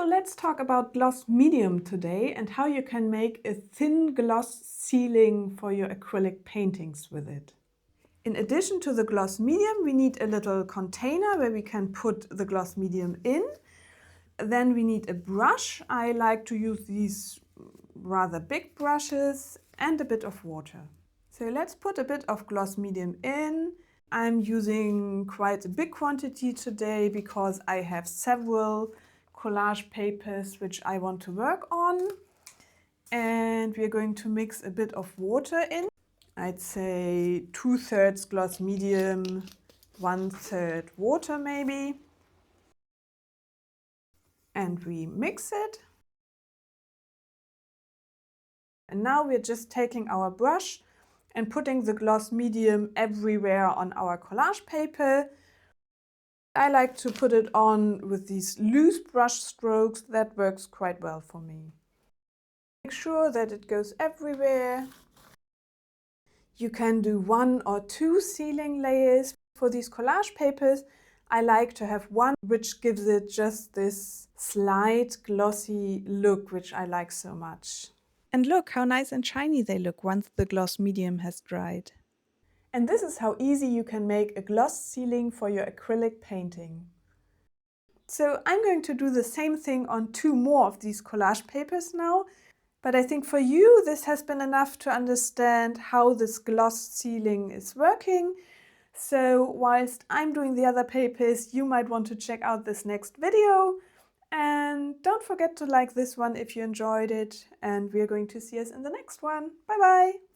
So let's talk about gloss medium today and how you can make a thin gloss sealing for your acrylic paintings with it. In addition to the gloss medium, we need a little container where we can put the gloss medium in. Then we need a brush. I like to use these rather big brushes and a bit of water. So let's put a bit of gloss medium in. I'm using quite a big quantity today because I have several collage papers which I want to work on. And we're going to mix a bit of water in. I'd say 2/3 gloss medium, 1/3 water maybe. And we mix it. And now we're just taking our brush and putting the gloss medium everywhere on our collage paper. I like to put it on with these loose brush strokes. That works quite well for me. Make sure that it goes everywhere. You can do 1 or 2 sealing layers. For these collage papers, I like to have one which gives it just this slight glossy look, which I like so much. And look how nice and shiny they look once the gloss medium has dried. And this is how easy you can make a gloss sealing for your acrylic painting. So I'm going to do the same thing on 2 more of these collage papers now. But I think for you this has been enough to understand how this gloss sealing is working. So whilst I'm doing the other papers, you might want to check out this next video. And don't forget to like this one if you enjoyed it. And we are going to see us in the next one. Bye bye!